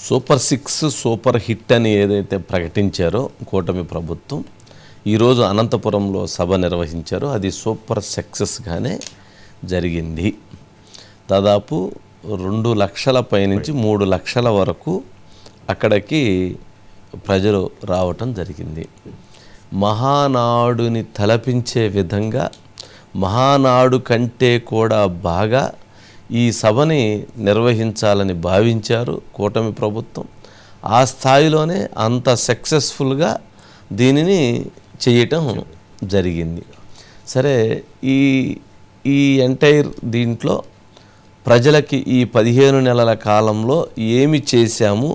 Super 6 super hit అని ఏదైతే ప్రకటించారో కూటమి ప్రభుత్వం, ఈరోజు అనంతపురంలో సభ నిర్వహించారో అది సూపర్ సక్సెస్గానే జరిగింది. దాదాపు 2 లక్షల పైనుంచి 3 లక్షల వరకు అక్కడికి ప్రజలు రావటం జరిగింది. మహానాడుని తలపించే విధంగా, మహానాడు కంటే కూడా బాగా ఈ సభని నిర్వహించాలని భావించారు కూటమి ప్రభుత్వం. ఆ స్థాయిలోనే అంత సక్సెస్ఫుల్గా దీనిని చేయటం జరిగింది. సరే, ఈ ఎంటైర్ దీంట్లో ప్రజలకి ఈ 15 నెలల కాలంలో ఏమి చేశాము,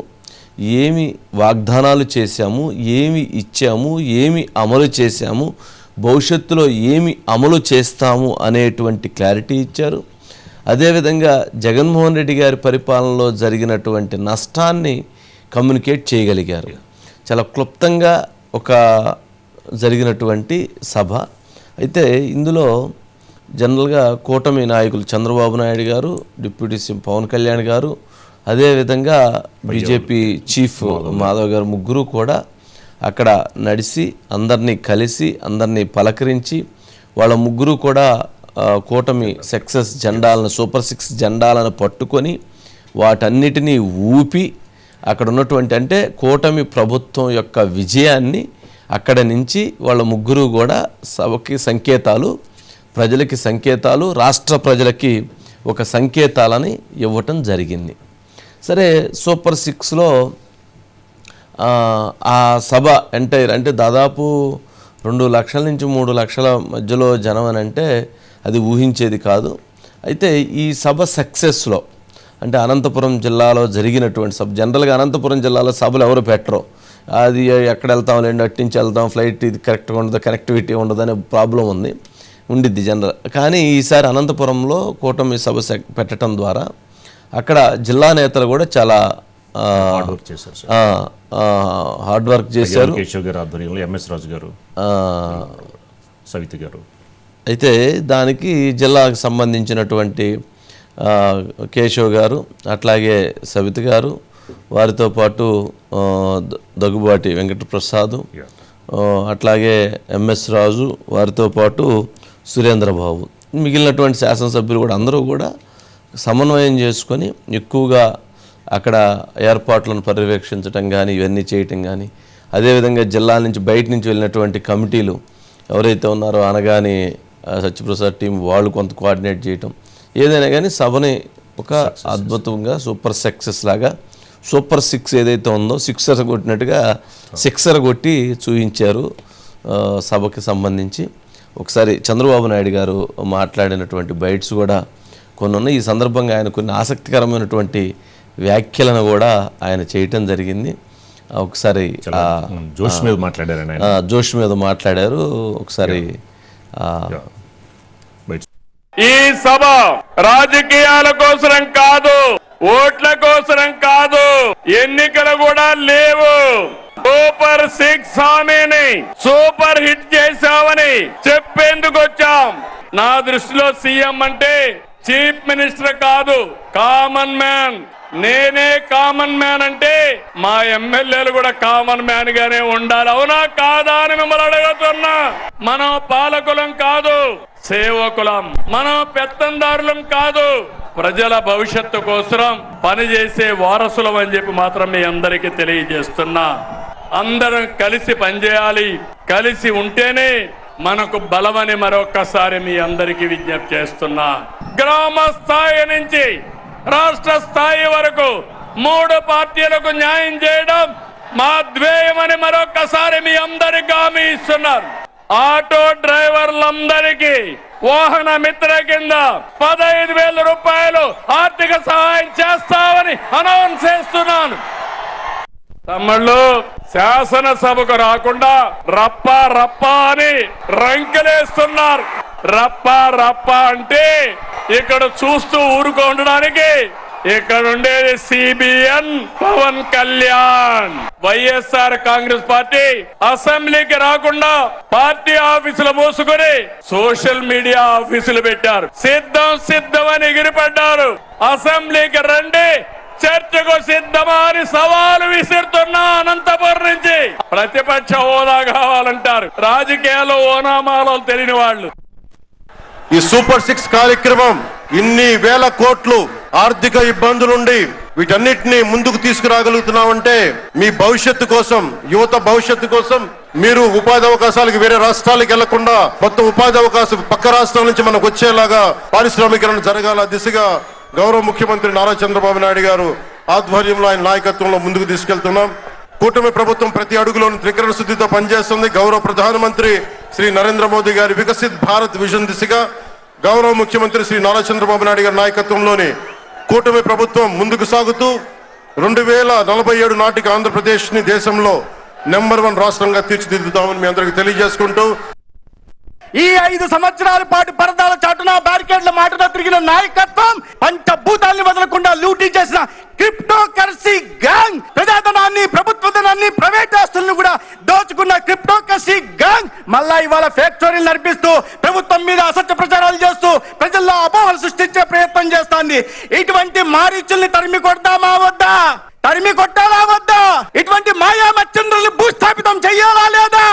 ఏమి వాగ్దానాలు చేశాము, ఏమి ఇచ్చాము, ఏమి అమలు చేశాము, భవిష్యత్తులో ఏమి అమలు చేస్తాము అనేటువంటి క్లారిటీ ఇచ్చారు. అదేవిధంగా జగన్మోహన్ రెడ్డి గారి పరిపాలనలో జరిగినటువంటి నష్టాన్ని కమ్యూనికేట్ చేయగలిగారు. చాలా క్లుప్తంగా ఒక జరిగినటువంటి సభ. అయితే ఇందులో జనరల్గా కూటమి నాయకులు చంద్రబాబు నాయుడు గారు, డిప్యూటీ సీఎం పవన్ కళ్యాణ్ గారు, అదేవిధంగా బీజేపీ చీఫ్ మాధవ్ గారు, ముగ్గురు కూడా అక్కడ నడిచి అందరినీ కలిసి అందరినీ పలకరించి వాళ్ళ ముగ్గురు కూడా కూటమి సక్సెస్ జెండాలను, సూపర్ 6 జెండాలను పట్టుకొని వాటన్నిటినీ ఊపి అక్కడ ఉన్నటువంటి, అంటే కూటమి ప్రభుత్వం యొక్క విజయాన్ని అక్కడ నుంచి వాళ్ళ ముగ్గురు కూడా సభకి సంకేతాలు, ప్రజలకి సంకేతాలు, రాష్ట్ర ప్రజలకి ఒక సంకేతాలని ఇవ్వటం జరిగింది. సరే, సూపర్ 6లో ఆ సభ ఎంటైర్ అంటే దాదాపు 2 లక్షల నుంచి 3 లక్షల మధ్యలో జనం అని అంటే అది ఊహించేది కాదు. అయితే ఈ సభ సక్సెస్లో అంటే అనంతపురం జిల్లాలో జరిగినటువంటి సభ, జనరల్గా అనంతపురం జిల్లాలో సభలు ఎవరు పెట్టరు, అది ఎక్కడ వెళ్తాం లేండి, అట్టించి వెళ్తాం, ఫ్లైట్ ఇది కరెక్ట్గా ఉండదు, కనెక్టివిటీ ఉండదు అనే ప్రాబ్లం ఉండిద్ది జనరల్. కానీ ఈసారి అనంతపురంలో కూటమి సభ పెట్టడం ద్వారా అక్కడ జిల్లా నేతలు కూడా చాలా హార్డ్ వర్క్ చేశారు. కేశవ్ గారు ఆధ్వర్యంలో ఎంఎస్ రాజు గారు, సవిత గారు. అయితే దానికి జిల్లాకు సంబంధించినటువంటి కేశవ్ గారు, అట్లాగే సవిత గారు, వారితో పాటు దగ్గుబాటి వెంకటప్రసాద్, అట్లాగే ఎంఎస్ రాజు, వారితో పాటు సురేంద్రబాబు, మిగిలినటువంటి శాసనసభ్యులు కూడా అందరూ కూడా సమన్వయం చేసుకొని ఎక్కువగా అక్కడ ఏర్పాట్లను పర్యవేక్షించడం కానీ, ఇవన్నీ చేయటం కానీ, అదేవిధంగా జిల్లా నుంచి బయట నుంచి వెళ్ళినటువంటి కమిటీలు ఎవరైతే ఉన్నారో అనగాని సత్యప్రసాద్ టీం వాళ్ళు కొంత కోఆర్డినేట్ చేయటం, ఏదైనా కానీ సభని ఒక అద్భుతంగా సూపర్ సక్సెస్ లాగా సూపర్ 6 ఏదైతే ఉందో సిక్సర్ కొట్టినట్టుగా సిక్సర్ కొట్టి చూపించారు సభకి సంబంధించి. ఒకసారి చంద్రబాబు నాయుడు గారు మాట్లాడినటువంటి బైట్స్ కూడా కొన్ని ఉన్నాయి. ఈ సందర్భంగా ఆయన కొన్ని ఆసక్తికరమైనటువంటి వ్యాఖ్యలను కూడా ఆయన చేయటం జరిగింది. ఒకసారి జోష్ మీద మాట్లాడారు. ఒకసారి ఈ సభ రాజకీయాల కోసరం కాదు, ఓట్ల కోసరం కాదు, ఎన్నికలు కూడా లేవు. సూపర్ 6 హామీని సూపర్ హిట్ చేశామని చెప్పేందుకు వచ్చాం. నా దృష్టిలో సీఎం అంటే చీఫ్ మినిస్టర్ కాదు, కామన్ మ్యాన్. నేనే కామన్ మ్యాన్ అంటే మా ఎమ్మెల్యేలు కూడా కామన్ మ్యాన్ గానే ఉండాలి. అవునా కాదా అని మిమ్మల్ని అడుగుతున్నా. మనం పాలకులం కాదు, సేవకులం. మనం పెత్తందారులం కాదు, ప్రజల భవిష్యత్తు కోసం పనిచేసే వారసులం అని చెప్పి మాత్రం మీ అందరికీ తెలియజేస్తున్నా. అందరం కలిసి పనిచేయాలి. కలిసి ఉంటేనే మనకు బలమని మరొక్కసారి మీ అందరికీ విజ్ఞప్తి చేస్తున్నా. గ్రామ స్థాయి నుంచి రాష్ట్ర స్థాయి వరకు 3 పార్టీలకు న్యాయం చేయడం మా ధ్యేయమని మరొక్కసారి మీ అందరికీ హామీ ఇస్తున్నారు. ఆటో డ్రైవర్లందరికీ వాహన మిత్ర కింద 15,000 రూపాయలు ఆర్థిక సహాయం చేస్తామని అనౌన్స్ చేస్తున్నాను. తమ్ముళ్ళు, శాసనసభకు రాకుండా రప్ప రప్ప అని రంకెలేస్తున్నారు. రప్ప రప్ప అంటే ఇక్కడ చూస్తూ ఊరుకోవడానికి ఇక్కడ ఉండేది సిబిఎన్ పవన్ కళ్యాణ్. వైఎస్ఆర్ కాంగ్రెస్ పార్టీ అసెంబ్లీకి రాకుండా పార్టీ ఆఫీసులు మూసుకుని సోషల్ మీడియా ఆఫీసులు పెట్టారు. సిద్ధం సిద్ధం అని ఎగిరిపడ్డారు. అసెంబ్లీకి రండి, చర్చకు సిద్ధమా అని సవాలు విసురుతున్నా అనంతపురం నుంచి ప్రతిపక్ష హోదా కావాలంటారు. రాజకీయాల్లో ఓనామాలో తెలియని వాళ్ళు. ఈ సూపర్ 6 కార్యక్రమం ఇన్ని వేల కోట్లు ఆర్థిక ఇబ్బందులుండి వీటన్నిటిని ముందుకు తీసుకురాగలుగుతున్నామంటే మీ భవిష్యత్తు కోసం, యువత భవిష్యత్తు కోసం మీరు ఉపాధి అవకాశాలకు వేరే రాష్ట్రాలకు వెళ్లకుండా మొత్తం ఉపాధి అవకాశం పక్క రాష్ట్రాల నుంచి మనకు వచ్చేలాగా పారిశ్రామికరణ జరగాల దిశగా గౌరవ ముఖ్యమంత్రి నారా చంద్రబాబు నాయుడు గారు ఆధ్వర్యంలో ఆయన నాయకత్వంలో ముందుకు తీసుకెళ్తున్నాం. కూటమి ప్రభుత్వం ప్రతి అడుగులోని త్రికరణ శుద్ధితో పనిచేస్తుంది. గౌరవ ప్రధానమంత్రి శ్రీ నరేంద్ర మోదీ గారి వికసిత్ భారత్ విజన్ దిశగా గౌరవ ముఖ్యమంత్రి శ్రీ నారా చంద్రబాబు నాయుడు గారి నాయకత్వంలోని కూటమి ప్రభుత్వం ముందుకు సాగుతూ 2047 నాటికి ఆంధ్రప్రదేశ్ ని దేశంలో నెంబర్ 1 రాష్ట్రంగా తీర్చిదిద్దుతామని మీ అందరికీ తెలియజేసుకుంటూ, ఈ 5 సంవత్సరాల పాటు పరదాల చాటున బ్యారికేడ్ల మాటతో తిరిగిన నాయకత్వం, పంచభూతాల్ని వదలకుండా లూటీ చేసిన క్రిప్టో కరెన్సీ గ్యాంగ్, ప్రజాధనాన్ని, ప్రభుత్వ ధనాన్ని, ప్రైవేట్ ఆస్తులను కూడా దోచుకున్న క్రిప్టో కరెన్సీ గ్యాంగ్ మళ్ళా ఇవాళ ఫేక్ స్టోరీలు నడిపిస్తూ ప్రభుత్వం మీద అసత్య ప్రచారాలు చేస్తూ ప్రజల్లో అపోహలు సృష్టించే ప్రయత్నం చేస్తోంది. ఇటువంటి మారీచుల్ని తరిమి కొడతామా వద్దా? తరిమి కొట్టాలా వద్దా? ఇటువంటి మాయా మచ్చంద్రుల్ని భూస్థాపితం చెయ్యాలా లేదా?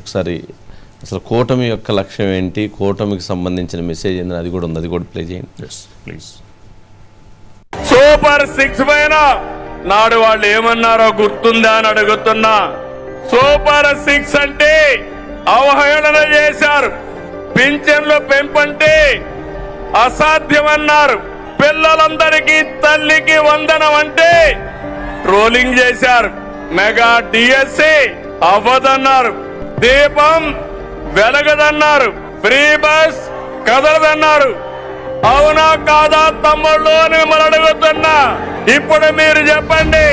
ఒకసారి అసలు కూటమి యొక్క లక్ష్యం ఏంటి, కూటమికి సంబంధించిన మెసేజ్ ఏంటి, అది కూడా ఉంది, అది కూడా ప్లే చేయండి ప్లీజ్. సూపర్ 6 పైన నాడు వాళ్ళు ఏమన్నారో గుర్తుందా అని అడుగుతున్నా. సూపర్ 6 అంటే అవహేళన చేశారు. పింఛన్లు పెంపంటే అసాధ్యమన్నారు. పిల్లలందరికీ తల్లికి వందనం అంటే ట్రోలింగ్ చేశారు. మెగా డిఎస్సి అవ్వదన్నారు. దీపం వెలగదన్నారు. Free bus కదలదన్నారు. అవునా కాదా తమ్ముళ్ళు అని మిమ్మల్ని అడుగుతున్నా. ఇప్పుడు మీరు చెప్పండి,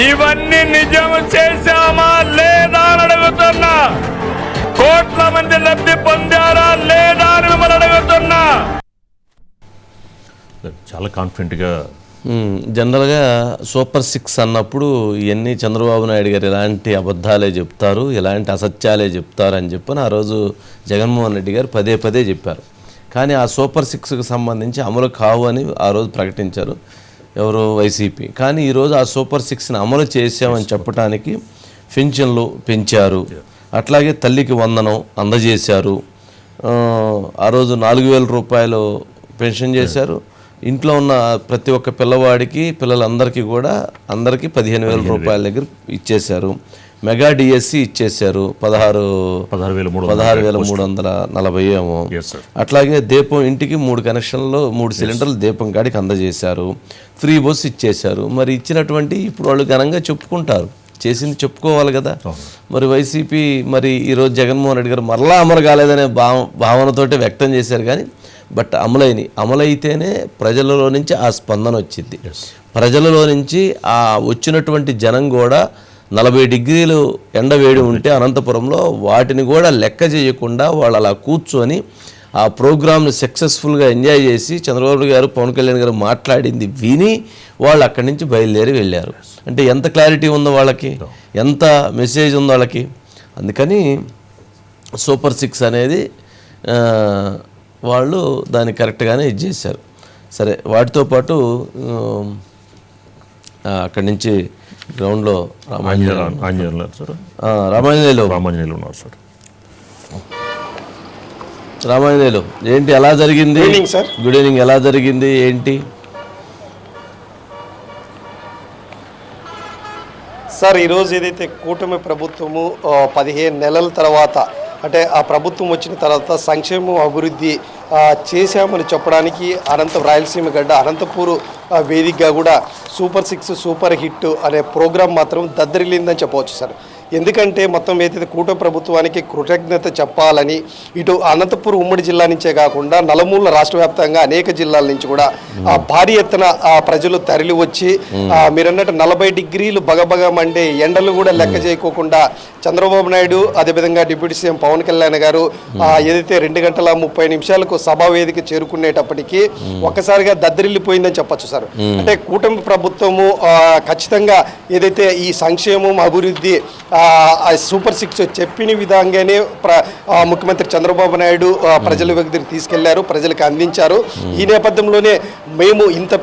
ఇవన్నీ నిజం చేశామా లేదా అని అడుగుతున్నా. కోట్ల మంది లబ్ధి పొందారా లేదా అని మిమ్మల్ని అడుగుతున్నా. చాలా కాన్ఫిడెంట్గా జనరల్గా సూపర్ 6 అన్నప్పుడు ఇవన్నీ చంద్రబాబు నాయుడు గారు ఎలాంటి అబద్ధాలే చెప్తారు, ఎలాంటి అసత్యాలే చెప్తారు అని చెప్పని ఆ రోజు జగన్మోహన్ రెడ్డి గారు పదే పదే చెప్పారు. కానీ ఆ సూపర్ 6కి సంబంధించి అమలు కావు అని ఆ రోజు ప్రకటించారు ఎవరు, వైసీపీ. కానీ ఈరోజు ఆ సూపర్ 6ని అమలు చేసామని చెప్పడానికి పెన్షన్లు పెంచారు, అట్లాగే తల్లికి వందనం అందజేశారు. ఆ రోజు 4,000 రూపాయలు పెన్షన్ చేశారు. ఇంట్లో ఉన్న ప్రతి ఒక్క పిల్లవాడికి, పిల్లలందరికీ కూడా అందరికీ 15,000 రూపాయల దగ్గర ఇచ్చేశారు. మెగా డిఎస్సి ఇచ్చేశారు 16,340 ఏమో. అట్లాగే దీపం ఇంటికి 3 కనెక్షన్లు 3 సిలిండర్లు దీపం కాడికి అందజేశారు. ఫ్రీ బస్ ఇచ్చేశారు. మరి ఇచ్చినటువంటి ఇప్పుడు వాళ్ళు ఘనంగా చెప్పుకుంటారు, చేసింది చెప్పుకోవాలి కదా. మరి వైసీపీ మరి ఈరోజు జగన్మోహన్ రెడ్డి గారు మరలా అమలు కాలేదనే భావనతోటి వ్యక్తం చేశారు. కానీ బట్ అమలైతేనే ప్రజలలో నుంచి ఆ స్పందన వచ్చింది. ప్రజలలో నుంచి ఆ వచ్చినటువంటి జనం కూడా 40 డిగ్రీలు ఎండవేడి ఉంటే అనంతపురంలో వాటిని కూడా లెక్క చేయకుండా వాళ్ళు అలా కూర్చొని ఆ ప్రోగ్రామ్ని సక్సెస్ఫుల్గా ఎంజాయ్ చేసి చంద్రబాబు గారు, పవన్ కళ్యాణ్ గారు మాట్లాడింది విని వాళ్ళు అక్కడి నుంచి బయలుదేరి వెళ్ళారు. అంటే ఎంత క్లారిటీ ఉందో వాళ్ళకి, ఎంత మెసేజ్ ఉందో వాళ్ళకి. అందుకని సూపర్ 6 అనేది వాళ్ళు దాన్ని కరెక్ట్గానే ఇది చేశారు. సరే, వాటితో పాటు అక్కడి నుంచి గ్రౌండ్లో రామాంజనేయులు ఉన్నారు సార్. రామాంజనేయులు ఏంటి, ఎలా జరిగింది? Good evening. ఎలా జరిగింది ఏంటి సార్? ఈరోజు ఏదైతే కూటమి ప్రభుత్వము 15 నెలల తర్వాత, అంటే ఆ ప్రభుత్వం వచ్చిన తర్వాత సంక్షేమం అభివృద్ధి చేశామని చెప్పడానికి రాయలసీమ గడ్డ అనంతపూర్ వేదికగా కూడా సూపర్ 6 సూపర్ హిట్ అనే ప్రోగ్రాం మాత్రం దద్దరిల్లిందని చెప్పవచ్చు సార్. ఎందుకంటే మొత్తం ఏదైతే కూటమి ప్రభుత్వానికి కృతజ్ఞత చెప్పాలని ఇటు అనంతపురం ఉమ్మడి జిల్లా నుంచే కాకుండా నలుమూల రాష్ట్ర వ్యాప్తంగా అనేక జిల్లాల నుంచి కూడా భారీ ఎత్తున ప్రజలు తరలి వచ్చి మీరన్నట్టు 40 డిగ్రీలు బగబగ మండే ఎండలు కూడా లెక్క చేయకోకుండా చంద్రబాబు నాయుడు, అదేవిధంగా డిప్యూటీ సీఎం పవన్ కళ్యాణ్ గారు ఏదైతే 2 గంటల 30 నిమిషాలకు సభా వేదిక చేరుకునేటప్పటికీ ఒక్కసారిగా దద్దరిల్లిపోయిందని చెప్పొచ్చు సార్. అంటే కూటమి ప్రభుత్వము ఖచ్చితంగా ఏదైతే ఈ సంక్షేమం అభివృద్ధి సూపర్ 6 చెప్పిన విధంగానే ముఖ్యమంత్రి చంద్రబాబు నాయుడు ప్రజల దగ్గరికి తీసుకెళ్లారు, ప్రజలకు అందించారు. ఈ నేపథ్యంలోనే మేము ఇంత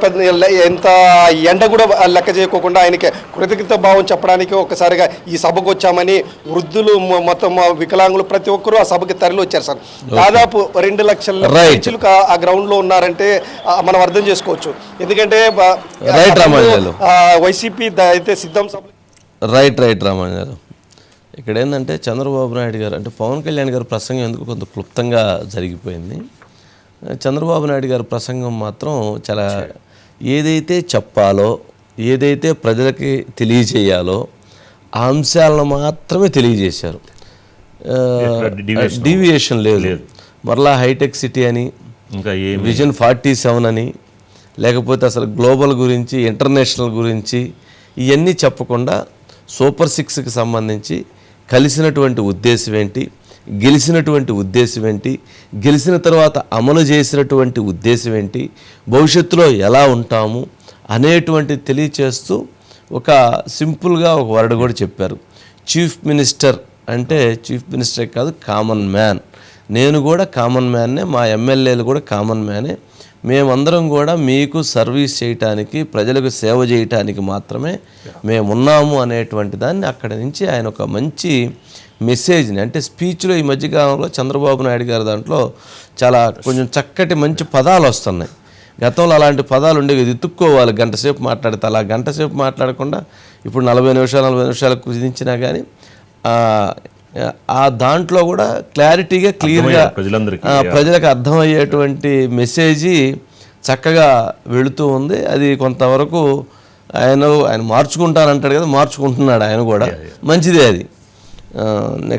ఎండ కూడా లెక్క చేయకోకుండా ఆయనకి కృతజ్ఞత భావం చెప్పడానికి ఒక్కసారిగా ఈ సభకు వచ్చామని వృద్ధులు మొత్తం వికలాంగులు ప్రతి ఒక్కరూ ఆ సభకి తరలి వచ్చారు సార్. దాదాపు 2 లక్షల ప్రజలు ఆ గ్రౌండ్ లో ఉన్నారంటే మనం అర్థం చేసుకోవచ్చు. ఎందుకంటే వైసీపీ అయితే సిద్ధం సభ రైట్ రామారావు గారు, ఇక్కడ ఏంటంటే చంద్రబాబు నాయుడు గారు అంటే పవన్ కళ్యాణ్ గారి ప్రసంగం ఎందుకు కొంత క్లుప్తంగా జరిగిపోయింది. చంద్రబాబు నాయుడు గారి ప్రసంగం మాత్రం చాలా ఏదైతే చెప్పాలో, ఏదైతే ప్రజలకి తెలియజేయాలో ఆ అంశాలను మాత్రమే తెలియజేశారు. డీవియేషన్ లేదు. మరలా హైటెక్ సిటీ అని, ఇంకా విజన్ 47 అని, లేకపోతే అసలు గ్లోబల్ గురించి, ఇంటర్నేషనల్ గురించి ఇవన్నీ చెప్పకుండా సూపర్ 6కి సంబంధించి కలిసినటువంటి ఉద్దేశం ఏంటి, గెలిచినటువంటి ఉద్దేశం ఏంటి, గెలిచిన తర్వాత అమలు చేసినటువంటి ఉద్దేశం ఏంటి, భవిష్యత్తులో ఎలా ఉంటాము అనేటువంటి తెలియచేస్తూ ఒక సింపుల్గా ఒక వర్డ్ కూడా చెప్పారు. చీఫ్ మినిస్టర్ అంటే చీఫ్ మినిస్టర్ కాదు, కామన్ మ్యాన్. నేను కూడా కామన్ మ్యాన్నే, మా ఎమ్మెల్యేలు కూడా కామన్ మ్యానే. మేమందరం కూడా మీకు సర్వీస్ చేయటానికి, ప్రజలకు సేవ చేయటానికి మాత్రమే మేమున్నాము అనేటువంటి దాన్ని అక్కడి నుంచి ఆయన ఒక మంచి మెసేజ్ని అంటే స్పీచ్లో ఈ మధ్యకాలంలో చంద్రబాబు నాయుడు గారి దాంట్లో చాలా కొంచెం చక్కటి మంచి పదాలు వస్తున్నాయి. గతంలో అలాంటి పదాలు ఉండేవి, ఎత్తుక్కోవాలి గంట సేపు మాట్లాడితే. అలా గంట సేపు మాట్లాడకుండా ఇప్పుడు 40 నిమిషాలకు కుదించినా కానీ ఆ దాంట్లో కూడా క్లారిటీగా క్లియర్గా ప్రజలకు అర్థమయ్యేటువంటి మెసేజీ చక్కగా వెళుతూ ఉంది. అది కొంతవరకు ఆయన మార్చుకుంటానంటాడు కదా, మార్చుకుంటున్నాడు ఆయన కూడా, మంచిదే అది. నెక్స్ట్